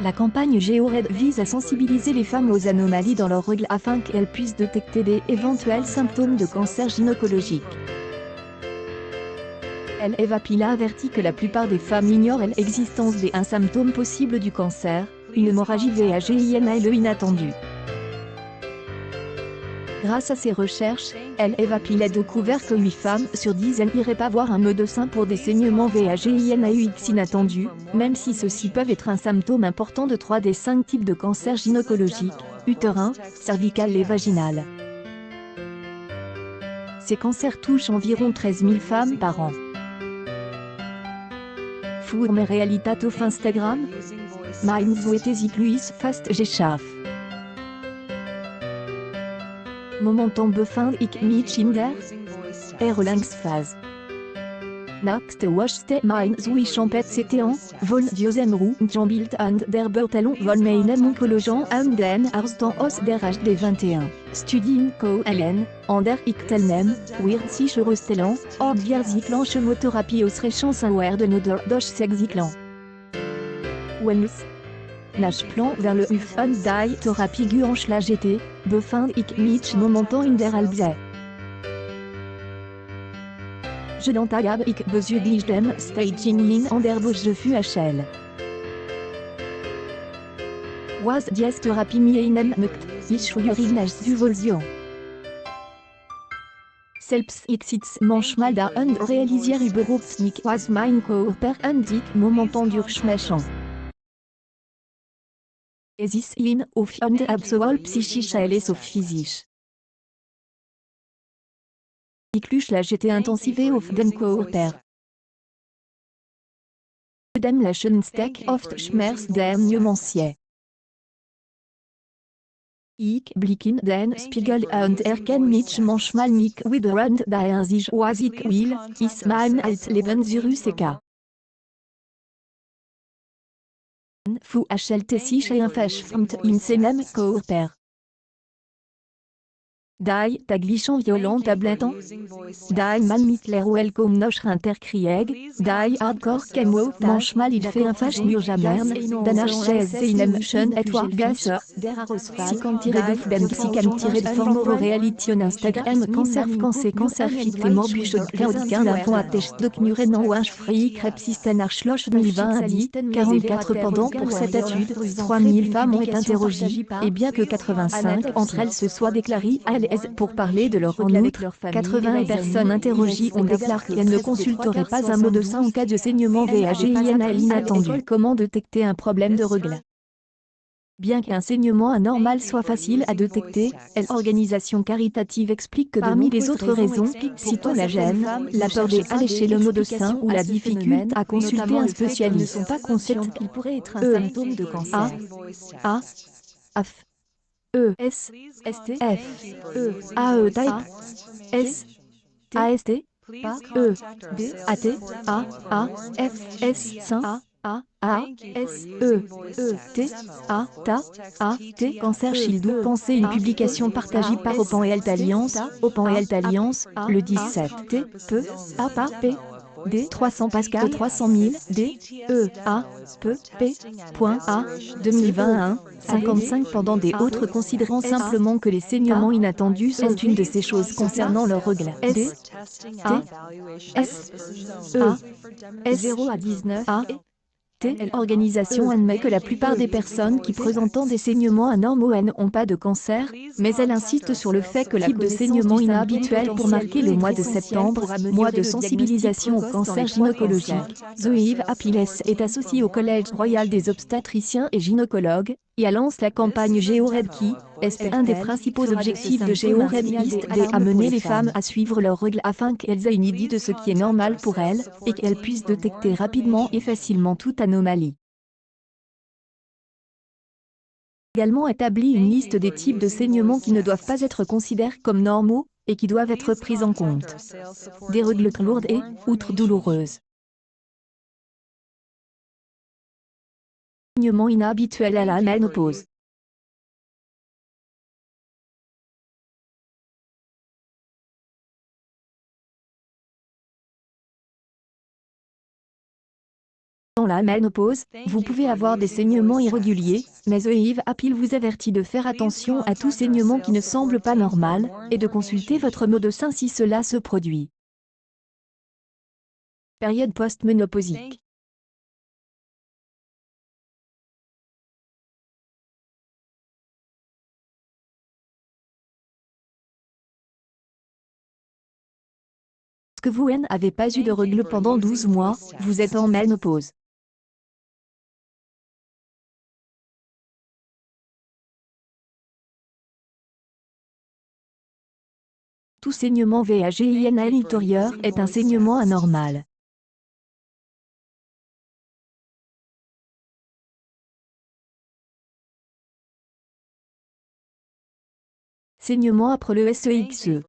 La campagne GeoRed vise à sensibiliser les femmes aux anomalies dans leurs règles afin qu'elles puissent détecter des éventuels symptômes de cancer gynécologique. Eva Pila avertit que la plupart des femmes ignorent l'existence des un symptôme possible du cancer, une hémorragie vaginale inattendue. Grâce à ses recherches, Eva Pila a découvert que 8 femmes sur 10 n'iraient pas voir un médecin pour des saignements vaginaux inattendus, même si ceux-ci peuvent être un symptôme important de 3 des 5 types de cancer gynécologique, utérin, cervical et vaginal. Ces cancers touchent environ 13 000 femmes par an. Für mehr Realität auf Instagram? Mein souhaitez-y plus fast geschafft. Momentan befand ich mich in der Erholungsphase. Nächste Woche mein Zustand CT1, von diesem Ruhestand an der Beurteilung von meinem Onkologen an den Ärzten aus der HD21. Studien Allen, an der ich teilnehme, wird sich herausstellen, ob wir Cyclen Chemotherapie ausreichend werden oder durch Cyclen. Wellness. Nach Plan vers le UFAN die Therapie GT, befand ich mich momentan in der Halbzeit. Je l'entagab ik bezüglich dem Staging an der Bouche FUHL. Was dies Therapie meinem mögt, ich schwöre nach Süvolsion. Selbst ich sitz manchmal da und realisiere überhaupt nicht, was mein Körper und ich momentan durchmachen. Es ist ein Aufwand sowohl psychisch als auch physisch. Ich la GT intensive auf den Körper. Dem Lächelnsteck oft Schmerz dem Nuancier. Ich blick in den Spiegel und erkenne mich manchmal nicht wieder und da sich was ich will, ist mein Altlebensrüseka. VHLT sich verschwimmt in seinem Körper. Die täglichen violenten Tabletten. Die man mittlerweile kaum noch hinterkriegt. Die Hardcore-Chemo. Manchmal il fait fast nur jammern. Danach schätze in schön etwas. Si quand tirer de ben si quand tirer de forme réalité Instagram cancer fit et morbus de la point test de knuren en wange free krepsisten arschloch 2020 a dit 44 pendant pour cette étude 3000 femmes ont été interrogées et bien que 85 entre elles se soient déclarées à l'aise pour parler de leur en outre 80 personnes interrogées ont déclaré qu'elles ne consulteraient pas un médecin en cas de saignement vaginal inattendu. Comment détecter un problème de règles? Bien qu'un saignement anormal soit facile à détecter, l'organisation caritative explique que parmi les autres raisons, citons la gêne, la peur d'aller chez le médecin ou la difficulté à consulter un spécialiste. Ne sont pas conscientes qu'il pourrait être un symptôme de cancer. A, F, E, S, F, E, A, E, type, S, A, S, T, E, D, A, T, A, F, S, 5, A, S, E, T, A, T, Cancer Childou. Pensez une publication partagée par Open Health Alliance, le 17 T, P, A, P, D, 300 Pascal 300 000, D, E, A, P, point A, 2021, 55 pendant des autres considérant simplement que les saignements inattendus sont une de ces choses concernant leurs règles. D, T, S, E, S, 0 à 19, A, L'organisation admet que la plupart des personnes qui présentant des saignements anormaux n'ont pas de cancer, mais elle insiste sur le fait que la type de saignement inhabituel pour marquer le mois de septembre, mois de sensibilisation au cancer gynécologique. Eva Pila est associée au Collège royal des obstétriciens et gynécologues, et lance la campagne GeoRed qui, est un des principaux objectifs de GeoRed est d'amener les femmes à suivre leurs règles afin qu'elles aient une idée de ce qui est normal pour elles, et qu'elles puissent détecter rapidement et facilement toute anomalie. Également établi une liste des types de saignements qui ne doivent pas être considérés comme normaux, et qui doivent être pris en compte. Des règles lourdes et, outre douloureuses. Saignements inhabituels à la ménopause. Dans la ménopause, vous pouvez avoir des saignements irréguliers, mais EIV Appeal vous avertit de faire attention à tout saignement qui ne semble pas normal, et de consulter votre médecin si cela se produit. Période post-ménopausique. Que vous n'avez pas eu de règles pendant 12 mois, vous êtes en ménopause. Tout saignement vaginal ultérieur est un saignement anormal. Saignement après le SEXE.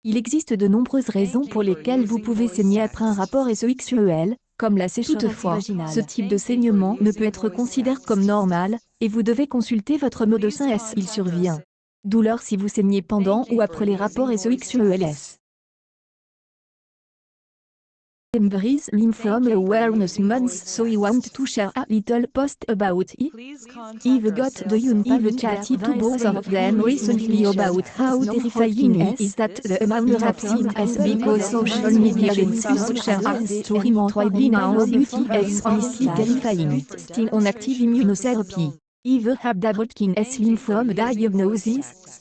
Il existe de nombreuses raisons pour lesquelles vous pouvez saigner après un rapport SEXUEL, comme la sécheresse Toutefois, vaginale. Ce type de saignement ne peut être considéré comme normal, et vous devez consulter votre médecin s'il survient. Douleur si vous saignez pendant ou après les rapports SEXUELS. Embrace Lymphome Awareness Month, so I want to share a little post about it. I've got the I've chatted to both of them recently about how terrifying it is that the amount of seen as because social media agencies share our story more widely now beauty is honestly terrifying. Still on active immunotherapy. I've had Hodgkin lymphoma diagnosis.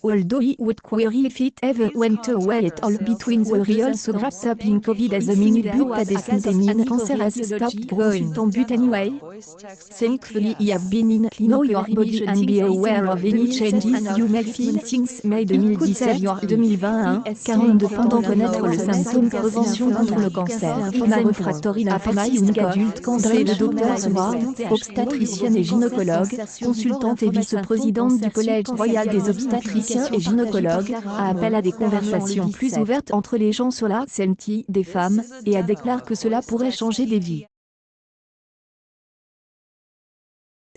Although I would query if it ever went away at all between the results wrapped up in COVID as a minute but the symptoms cancer has stopped growing. But anyway, thankfully I have been in know your body and be aware of any changes you may feel since May 2017-2021, 42 pendant connaître le symptôme prévention contre le cancer. Ma refractory lymphoma unique adulte cancer le docteur Soir, obstétricienne et gynécologue, consultante et vice-présidente du Collège royal des obstétriciens et gynécologue, a appelé à des conversations plus ouvertes entre les gens sur la santé des femmes, et a déclaré que cela pourrait changer des vies.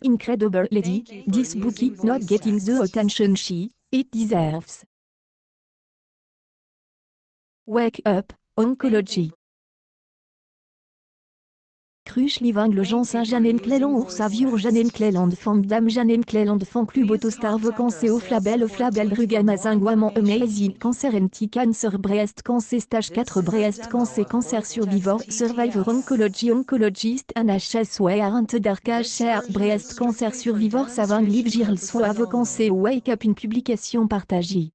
Incredible lady, this book is not getting the attention it deserves. Wake up, oncology. Cruche Living Jean Saint-Janen Cléland Oursa Viur Janen Cléland Fang Dame Janen Cléland Fang Club Autostar Vacances au Flabel Brugana Zinguaman Amazing Cancer Anti Cancer Breast Cancer Stage 4 Breast Cancer Survivor Survivor Oncology Oncologist NHS Warrant Dark Share Breast Cancer Survivor Saving Live Girl Soit Vacances Wake Up une publication partagée.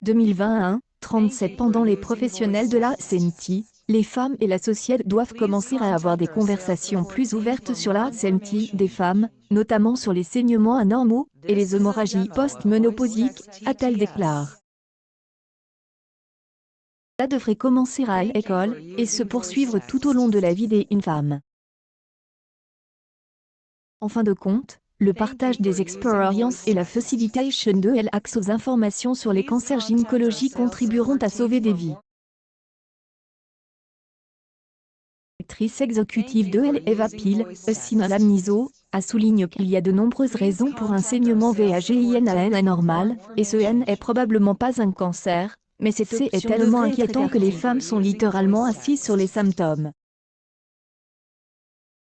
2021, 37 Pendant les professionnels de la santé, les femmes et la société doivent commencer à avoir des conversations plus ouvertes sur la santé des femmes, notamment sur les saignements anormaux et les hémorragies post-ménopausiques, a-t-elle déclaré. Ça devrait commencer à l'école et se poursuivre tout au long de la vie des femmes. En fin de compte, le partage des expériences et la facilitation de l'accès aux informations sur les cancers gynécologiques contribueront à sauver des vies. Directrice exécutive de Eva Peel, Sina Lamnizo, a souligné qu'il y a de nombreuses raisons pour un saignement vaginal anormal, et ce n'est probablement pas un cancer, mais c'est tellement inquiétant que les femmes sont littéralement assises sur les symptômes.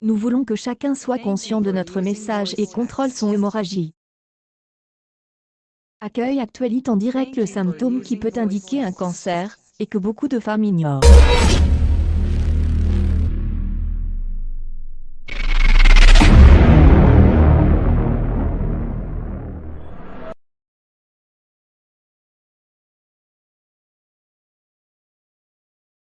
Nous voulons que chacun soit conscient de notre message et contrôle son hémorragie. Accueil actualité en direct le symptôme qui peut indiquer un cancer, et que beaucoup de femmes ignorent.